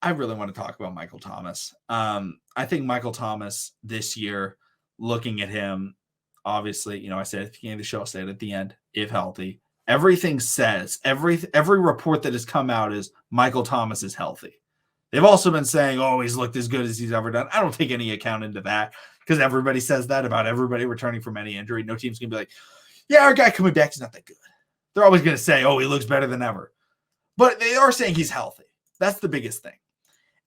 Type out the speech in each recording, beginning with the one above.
I really want to talk about Michael Thomas. I think Michael Thomas this year, looking at him, obviously, I said at the beginning of the show, I said at the end, if healthy, everything says, every report that has come out is Michael Thomas is healthy. They've also been saying, oh, he's looked as good as he's ever done. I don't take any account into that because everybody says that about everybody returning from any injury. No team's going to be like, yeah, our guy coming back is not that good. They're always going to say, oh, he looks better than ever. But they are saying he's healthy. That's the biggest thing.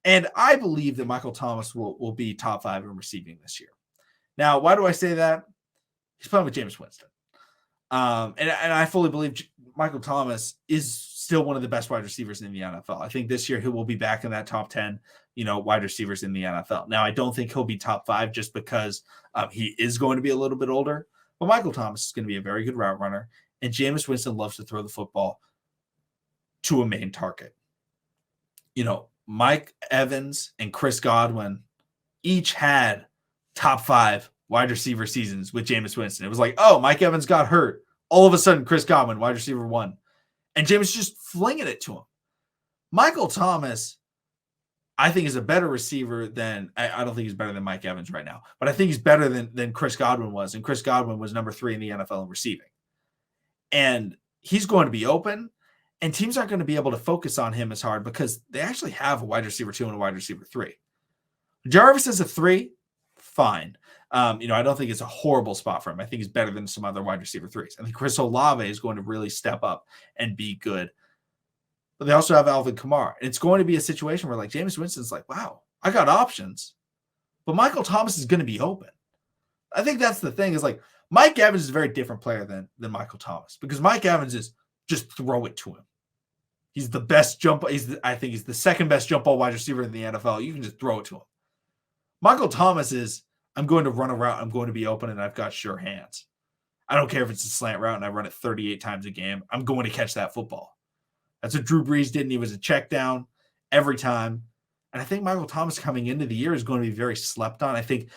And I believe that Michael Thomas will be top 5 in receiving this year. Now, why do I say that? He's playing with Jameis Winston. And I fully believe Michael Thomas is still one of the best wide receivers in the NFL. I think this year he will be back in that top 10, wide receivers in the NFL. Now, I don't think he'll be top 5 just because he is going to be a little bit older. But Michael Thomas is going to be a very good route runner. And Jameis Winston loves to throw the football to a main target. Mike Evans and Chris Godwin each had top 5 wide receiver seasons with Jameis Winston. It was like, oh, Mike Evans got hurt. All of a sudden, Chris Godwin, wide receiver 1. And Jameis just flinging it to him. Michael Thomas, I think, is a better receiver than – I don't think he's better than Mike Evans right now. But I think he's better than Chris Godwin was. And Chris Godwin was number 3 in the NFL in receiving. And he's going to be open. And teams aren't going to be able to focus on him as hard because they actually have a wide receiver 2 and a wide receiver 3. Jarvis is a 3, fine. I don't think it's a horrible spot for him. I think he's better than some other wide receiver 3s. I think Chris Olave is going to really step up and be good. But they also have Alvin Kamara. And it's going to be a situation where, like, Jameis Winston's like, wow, I got options. But Michael Thomas is going to be open. I think that's the thing is, like, Mike Evans is a very different player than Michael Thomas because Mike Evans is just throw it to him. He's the best jump. I think he's the second best jump ball wide receiver in the NFL. You can just throw it to him. Michael Thomas is, I'm going to run a route. I'm going to be open, and I've got sure hands. I don't care if it's a slant route and I run it 38 times a game. I'm going to catch that football. That's what Drew Brees did, and he was a check down every time. And I think Michael Thomas coming into the year is going to be very slept on. I think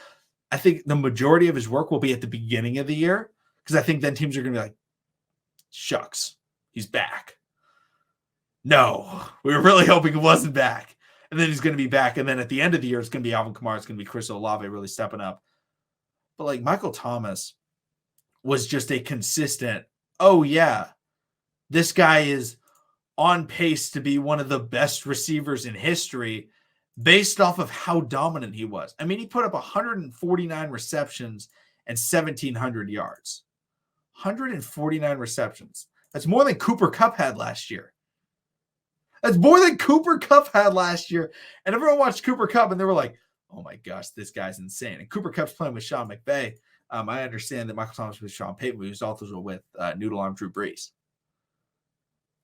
the majority of his work will be at the beginning of the year because I think then teams are going to be like, shucks, he's back. No, we were really hoping he wasn't back. And then he's going to be back. And then at the end of the year, it's going to be Alvin Kamara. It's going to be Chris Olave really stepping up. But like Michael Thomas was just a consistent, oh yeah, this guy is on pace to be one of the best receivers in history based off of how dominant he was. I mean, he put up 149 receptions and 1,700 yards. 149 receptions. That's more than Cooper Kupp had last year. That's more than Cooper Kupp had last year. And everyone watched Cooper Kupp and they were like, oh my gosh, this guy's insane. And Cooper Kupp's playing with Sean McVay. I understand that Michael Thomas was Sean Payton, but he was also with Noodle Arm Drew Brees.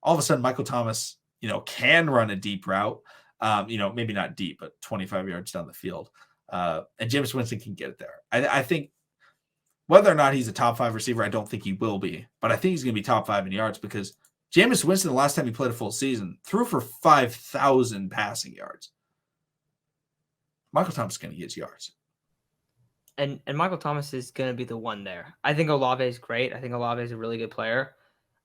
All of a sudden, Michael Thomas, can run a deep route. Maybe not deep, but 25 yards down the field. And Jameis Winston can get it there. I think whether or not he's a top 5 receiver, I don't think he will be. But I think he's going to be top 5 in yards because Jameis Winston, the last time he played a full season, threw for 5,000 passing yards. Michael Thomas is going to get his yards. And Michael Thomas is going to be the one there. I think Olave is great. I think Olave is a really good player.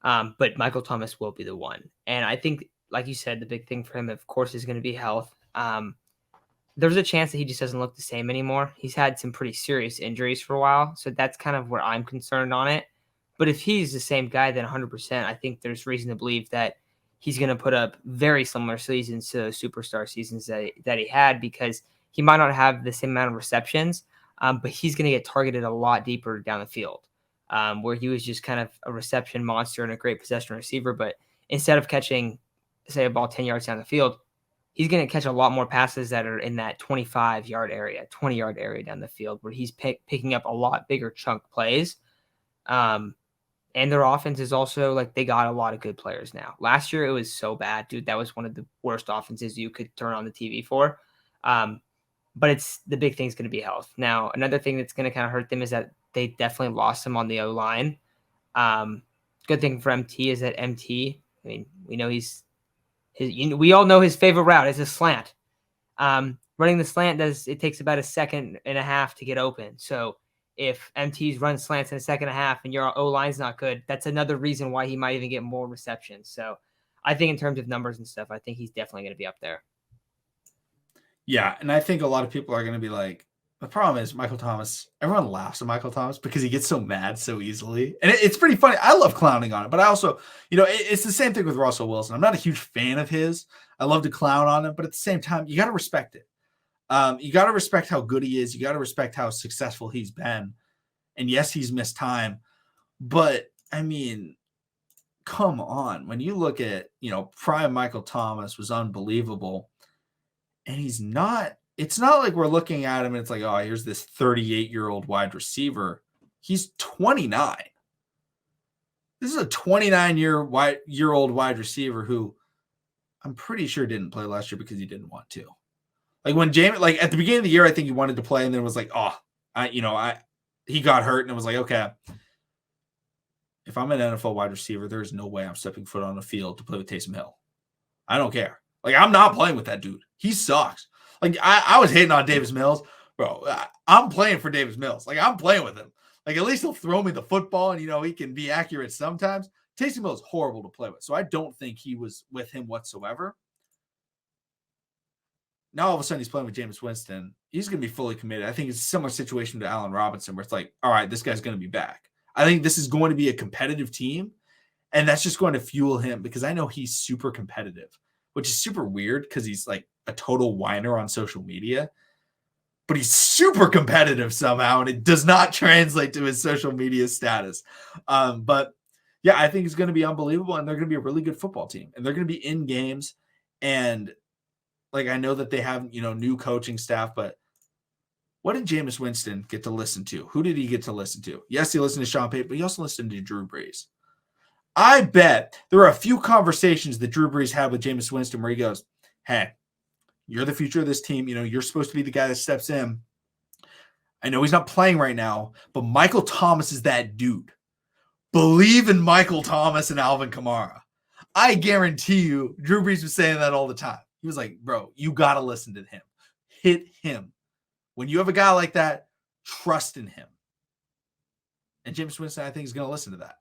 But Michael Thomas will be the one. And I think, like you said, the big thing for him, of course, is going to be health. There's a chance that he just doesn't look the same anymore. He's had some pretty serious injuries for a while. So that's kind of where I'm concerned on it. But if he's the same guy, then 100%, I think there's reason to believe that he's going to put up very similar seasons to superstar seasons that he had because he might not have the same amount of receptions, but he's going to get targeted a lot deeper down the field, where he was just kind of a reception monster and a great possession receiver. But instead of catching, say, a ball 10 yards down the field, he's going to catch a lot more passes that are in that 25-yard area, 20-yard area down the field, where he's picking up a lot bigger chunk plays. And their offense is also like they got a lot of good players now. Last year, it was so bad, dude. That was one of the worst offenses you could turn on the TV for. But it's the big thing is going to be health. Now, another thing that's going to kind of hurt them is that they definitely lost him on the O-line. Good thing for MT is that MT, I mean, we know we all know his favorite route is a slant. Running the slant it takes about 1.5 seconds to get open. So if MT's run slants in 1.5 seconds and your O-line's not good, that's another reason why he might even get more receptions. So I think in terms of numbers and stuff, I think he's definitely going to be up there. Yeah, and I think a lot of people are going to be like, the problem is Michael Thomas. Everyone laughs at Michael Thomas because he gets so mad so easily, and it's pretty funny. I love clowning on it, but I also, it's the same thing with Russell Wilson. I'm not a huge fan of his. I love to clown on him, but at the same time, you got to respect it. You got to respect how good he is. You got to respect how successful he's been. And yes, he's missed time, but I mean, come on. When you look at, prime Michael Thomas was unbelievable, and it's not like we're looking at him and it's like, oh, here's this 38-year-old wide receiver. He's 29. This is a 29-year-old wide receiver who I'm pretty sure didn't play last year because he didn't want to. Like when James, like at the beginning of the year, I think he wanted to play, and then was like, oh, he got hurt, and it was like, okay, if I'm an NFL wide receiver, there's no way I'm stepping foot on the field to play with Taysom Hill. I don't care. Like, I'm not playing with that dude. He sucks. Like, I was hating on Davis Mills. Bro, I'm playing for Davis Mills. Like, I'm playing with him. Like, at least he'll throw me the football, and, he can be accurate sometimes. Taysom Hill is horrible to play with, so I don't think he was with him whatsoever. Now, all of a sudden, he's playing with Jameis Winston. He's going to be fully committed. I think it's a similar situation to Allen Robinson, where it's like, all right, this guy's going to be back. I think this is going to be a competitive team, and that's just going to fuel him because I know he's super competitive, which is super weird because he's like a total whiner on social media, but he's super competitive somehow, and it does not translate to his social media status. But yeah, I think he's going to be unbelievable, and they're going to be a really good football team, and they're going to be in games. And like, I know that they have, new coaching staff, but what did Jameis Winston get to listen to? Who did he get to listen to? Yes, he listened to Sean Payton, but he also listened to Drew Brees. I bet there are a few conversations that Drew Brees had with Jameis Winston where he goes, hey, you're the future of this team. You're supposed to be the guy that steps in. I know he's not playing right now, but Michael Thomas is that dude. Believe in Michael Thomas and Alvin Kamara. I guarantee you, Drew Brees was saying that all the time. He was like, bro, you got to listen to him. Hit him. When you have a guy like that, trust in him. And Jameis Winston, I think, is going to listen to that.